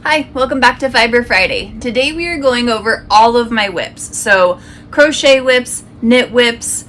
Hi, welcome back to Fiber Friday. Today we are going over all of my whips. So crochet whips, knit whips,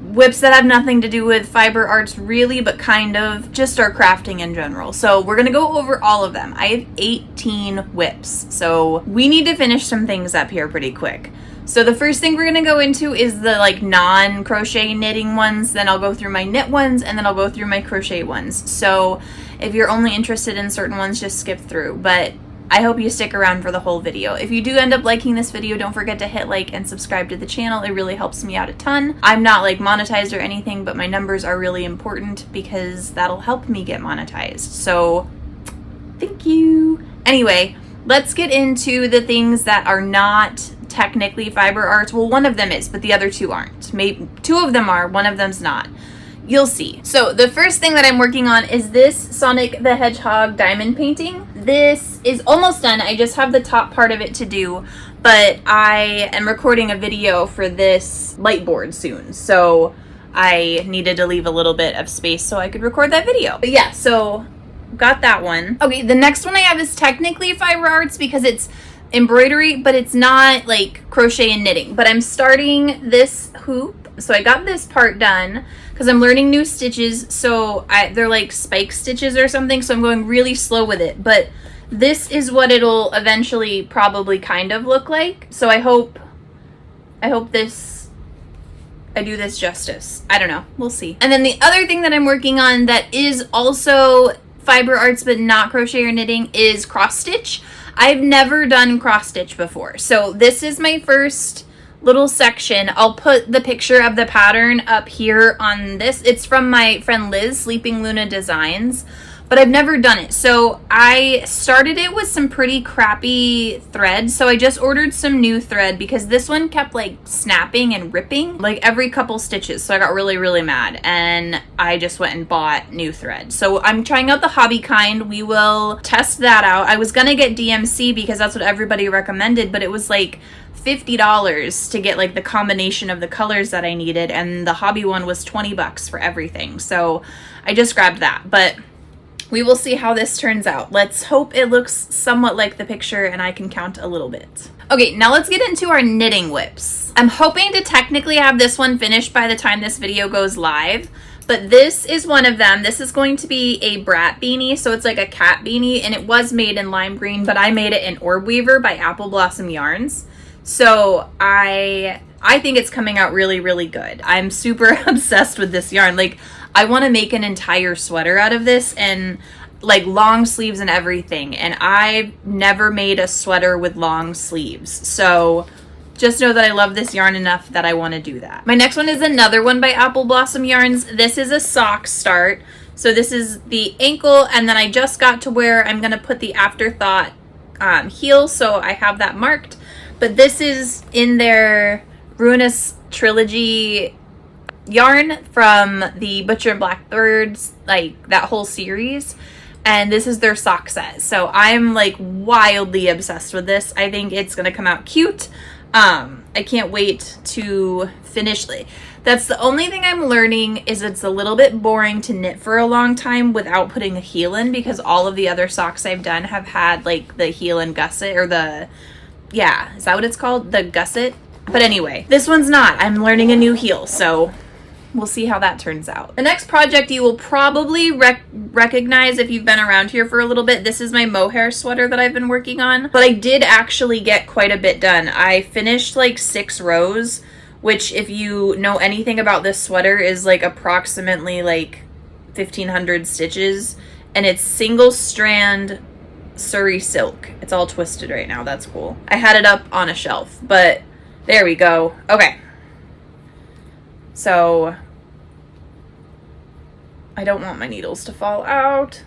whips that have nothing to do with fiber arts really, but kind of just our crafting in general. So we're gonna go over all of them. I have 18 whips, so we need to finish some things up here pretty quick. So the first thing we're gonna go into is the non-crochet knitting ones, then I'll go through my knit ones, and then I'll go through my crochet ones. So if you're only interested in certain ones, just skip through, but I hope you stick around for the whole video. If you do end up liking this video, don't forget to hit like and subscribe to the channel. It really helps me out a ton. I'm not monetized or anything, but my numbers are really important because that'll help me get monetized. So thank you. Anyway, let's get into the things that are not technically fiber arts. Well, one of them is, but the other two aren't. Maybe two of them are, one of them's not. You'll see. So the first thing that I'm working on is this Sonic the Hedgehog diamond painting. This is almost done. I just have the top part of it to do, but I am recording a video for this light board soon. So I needed to leave a little bit of space so I could record that video. But yeah, so got that one. Okay, the next one I have is technically fiber arts because it's embroidery, but it's not crochet and knitting. But I'm starting this hoop. So I got this part done because I'm learning new stitches, so they're like spike stitches or something, so I'm going really slow with it, but this is what it'll eventually probably kind of look like. So I hope I do this justice. I don't know, we'll see. And then the other thing that I'm working on that is also fiber arts but not crochet or knitting is cross stitch. I've never done cross stitch before, so this is my first little section. I'll put the picture of the pattern up here on this. It's from my friend Liz, Sleeping Luna Designs, but I've never done it. So I started it with some pretty crappy thread. So I just ordered some new thread because this one kept snapping and ripping every couple stitches. So I got really, really mad and I just went and bought new thread. So I'm trying out the hobby kind. We will test that out. I was gonna get DMC because that's what everybody recommended, but it was $50 to get the combination of the colors that I needed, and the hobby one was 20 bucks for everything. So I just grabbed that, but we will see how this turns out. Let's hope it looks somewhat like the picture and I can count a little bit. Okay, now let's get into our knitting whips. I'm hoping to technically have this one finished by the time this video goes live, but this is one of them. This is going to be a brat beanie, so it's like a cat beanie, and it was made in lime green, but I made it in Orb Weaver by Apple Blossom Yarns. So I think it's coming out really, really good. I'm super obsessed with this yarn. I want to make an entire sweater out of this, and long sleeves and everything. And I've never made a sweater with long sleeves. So just know that I love this yarn enough that I want to do that. My next one is another one by Apple Blossom Yarns. This is a sock start. So this is the ankle, and then I just got to where I'm going to put the Afterthought heel. So I have that marked. But this is in their Ruinous Trilogy yarn from the Butcher and Blackbirds, that whole series. And this is their sock set. So I'm wildly obsessed with this. I think it's going to come out cute. I can't wait to finish. That's the only thing I'm learning is it's a little bit boring to knit for a long time without putting a heel in, because all of the other socks I've done have had the heel and gusset, or yeah, is that what it's called? The gusset? But anyway, this one's not. I'm learning a new heel, so we'll see how that turns out. The next project you will probably recognize if you've been around here for a little bit. This is my mohair sweater that I've been working on, but I did actually get quite a bit done. I finished 6 rows, which if you know anything about this sweater is approximately 1,500 stitches, and it's single strand Surrey silk. It's all twisted right now. That's cool. I had it up on a shelf, but there we go. Okay. So I don't want my needles to fall out.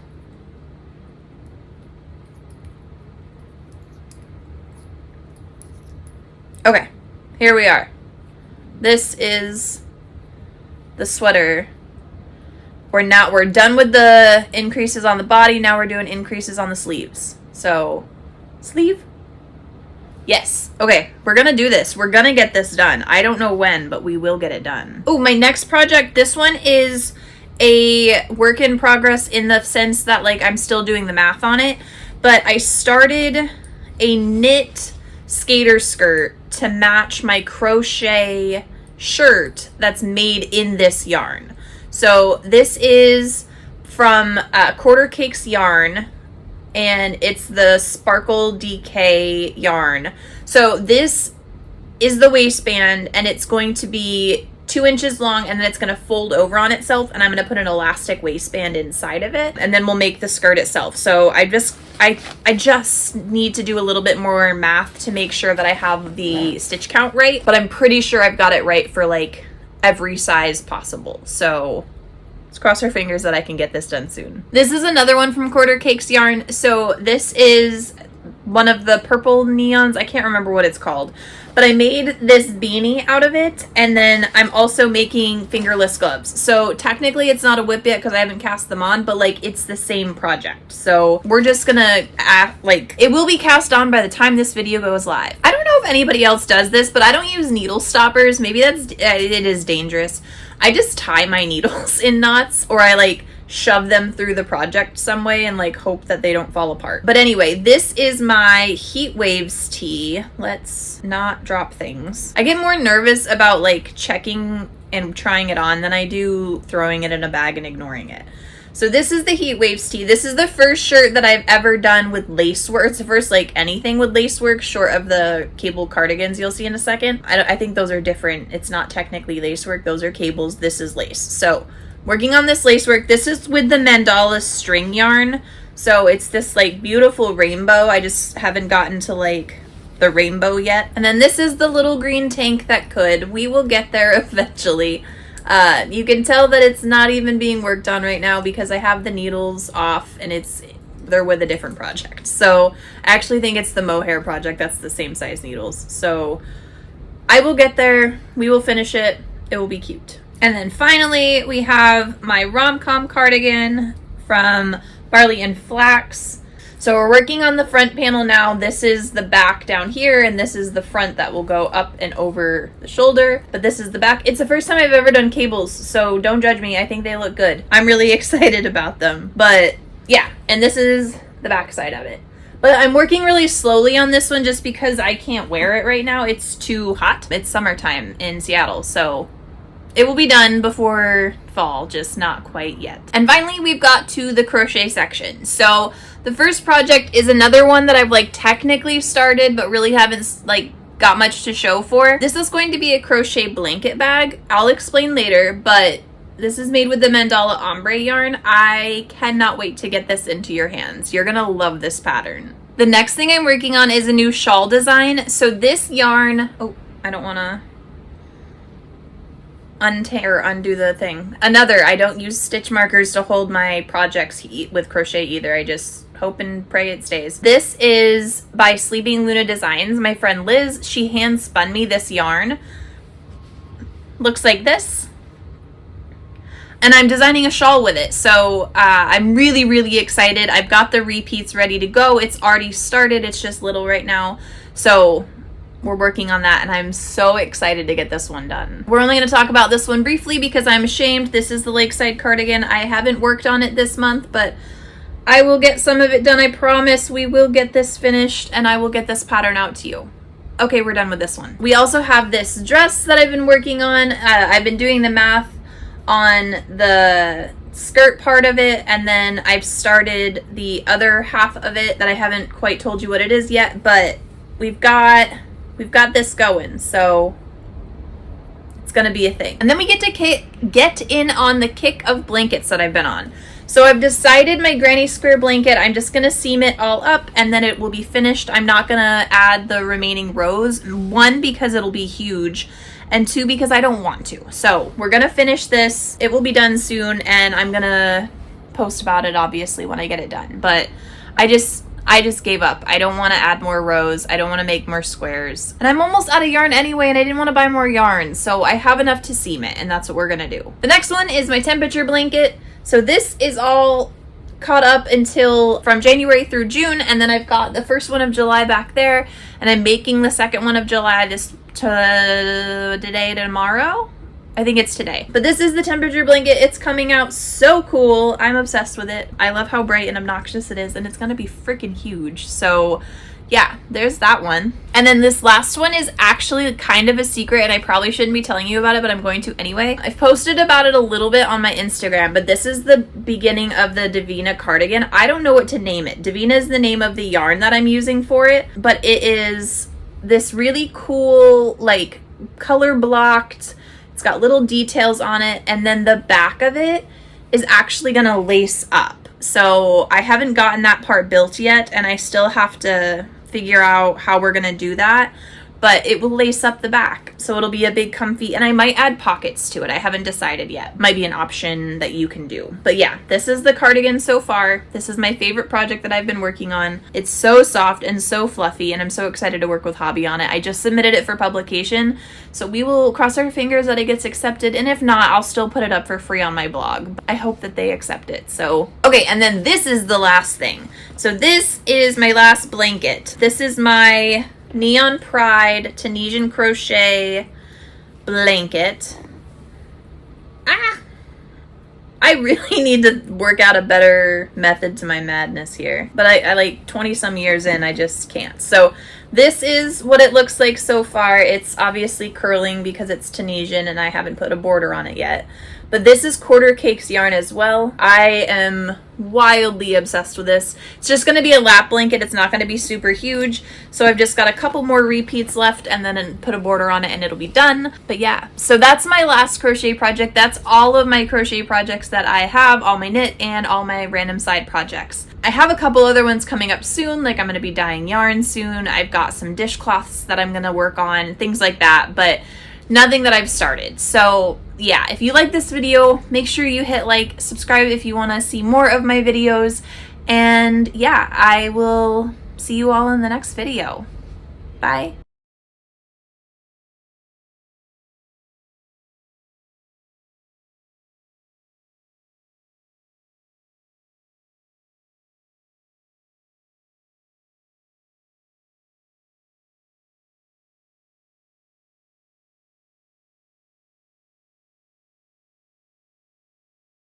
Okay, here we are. This is the sweater. We're done with the increases on the body. Now we're doing increases on the sleeves. So, sleeve? Yes. Okay, we're gonna do this. We're gonna get this done. I don't know when, but we will get it done. Oh, my next project, this one is a work in progress in the sense that I'm still doing the math on it, but I started a knit skater skirt to match my crochet shirt that's made in this yarn. So this is from Quarter Cakes yarn, and it's the Sparkle DK yarn. So this is the waistband, and it's going to be 2 inches long, and then it's going to fold over on itself, and I'm going to put an elastic waistband inside of it, and then we'll make the skirt itself. So I just need to do a little bit more math to make sure that I have the stitch count right, but I'm pretty sure I've got it right for like every size possible. So let's cross our fingers that I can get this done soon. This is another one from Quarter Cakes yarn. So this is one of the purple neons. I can't remember what it's called, but I made this beanie out of it, and then I'm also making fingerless gloves. So technically it's not a whip yet because I haven't cast them on, but like it's the same project. So we're just gonna act like it will be cast on by the time this video goes live. I don't know if anybody else does this, but I don't use needle stoppers. Maybe it is dangerous. I just tie my needles in knots, or I like shove them through the project some way and like hope that they don't fall apart. But anyway, this is my Heat Waves tee. Let's not drop things. I get more nervous about like checking and trying it on than I do throwing it in a bag and ignoring it. So this is the Heat Waves tee. This is the first shirt that I've ever done with lace work. It's the first like anything with lace work short of the cable cardigans you'll see in a second. I think those are different. It's not technically lace work. Those are cables. This is lace. So working on this lace work. This is with the mandala string yarn. So it's this like beautiful rainbow. I just haven't gotten to like the rainbow yet. And then this is the little green tank that could. We will get there eventually. You can tell that it's not even being worked on right now because I have the needles off and they're with a different project. So I actually think it's the mohair project. That's the same size needles. So I will get there. We will finish it. It will be cute. And then finally, we have my rom-com cardigan from Barley and Flax. So we're working on the front panel now. This is the back down here, and this is the front that will go up and over the shoulder. But this is the back. It's the first time I've ever done cables, so don't judge me. I think they look good. I'm really excited about them. But yeah, and this is the back side of it. But I'm working really slowly on this one just because I can't wear it right now. It's too hot. It's summertime in Seattle, so it will be done before fall, just not quite yet. And finally, we've got to the crochet section. So the first project is another one that I've like technically started, but really haven't like got much to show for. This is going to be a crochet blanket bag. I'll explain later, but this is made with the mandala ombre yarn. I cannot wait to get this into your hands. You're gonna love this pattern. The next thing I'm working on is a new shawl design. So this yarn, oh, I don't wanna undo the thing. I don't use stitch markers to hold my projects with crochet either. I just hope and pray it stays. This is by Sleeping Luna Designs. My friend Liz, she hand spun me this yarn. Looks like this. And I'm designing a shawl with it. So I'm really, really excited. I've got the repeats ready to go. It's already started. It's just little right now. So we're working on that, and I'm so excited to get this one done. We're only going to talk about this one briefly because I'm ashamed. This is the Lakeside cardigan. I haven't worked on it this month, but I will get some of it done. I promise we will get this finished, and I will get this pattern out to you. Okay, we're done with this one. We also have this dress that I've been working on. I've been doing the math on the skirt part of it, and then I've started the other half of it that I haven't quite told you what it is yet, but we've got this going, so it's gonna be a thing. And then we get to get in on the kick of blankets that I've been on. So I've decided my granny square blanket, I'm just gonna seam it all up and then it will be finished. I'm not gonna add the remaining rows. One, because it'll be huge, and two, because I don't want to. So we're gonna finish this. It will be done soon, and I'm gonna post about it obviously when I get it done. But I just gave up. I don't want to add more rows. I don't want to make more squares. And I'm almost out of yarn anyway, and I didn't want to buy more yarn. So I have enough to seam it, and that's what we're going to do. The next one is my temperature blanket. So this is all caught up until from January through June, and then I've got the first one of July back there, and I'm making the second one of July today, tomorrow. I think it's today. But this is the temperature blanket. It's coming out so cool. I'm obsessed with it. I love how bright and obnoxious it is, and it's gonna be freaking huge. So yeah, there's that one. And then this last one is actually kind of a secret, and I probably shouldn't be telling you about it, but I'm going to anyway. I've posted about it a little bit on my Instagram, but this is the beginning of the Davina cardigan. I don't know what to name it. Davina is the name of the yarn that I'm using for it, but it is this really cool, like, color blocked. It's got little details on it, and then the back of it is actually gonna lace up. So I haven't gotten that part built yet, and I still have to figure out how we're gonna do that, but it will lace up the back, so it'll be a big comfy, and I might add pockets to it. I haven't decided yet. Might be an option that you can do. But yeah, this is the cardigan so far. This is my favorite project that I've been working on. It's so soft and so fluffy, and I'm so excited to work with Hobby on it. I just submitted it for publication, so we will cross our fingers that it gets accepted, and if not, I'll still put it up for free on my blog. I hope that they accept it. So okay, and then this is the last thing. So this is my last blanket. This is my Neon Pride Tunisian crochet blanket. I really need to work out a better method to my madness here, but I like 20 some years in, I just can't. So this is what it looks like so far. It's obviously curling because it's Tunisian and I haven't put a border on it yet. But this is Quarter Cakes yarn as well. I am wildly obsessed with this. It's just going to be a lap blanket. It's not going to be super huge. So I've just got a couple more repeats left and then put a border on it and it'll be done. But yeah, so that's my last crochet project. That's all of my crochet projects that I have, all my knit and all my random side projects. I have a couple other ones coming up soon, like I'm going to be dyeing yarn soon. I've got some dishcloths that I'm going to work on, things like that, but nothing that I've started. So yeah, if you like this video, make sure you hit like, subscribe if you want to see more of my videos, and yeah, I will see you all in the next video. Bye.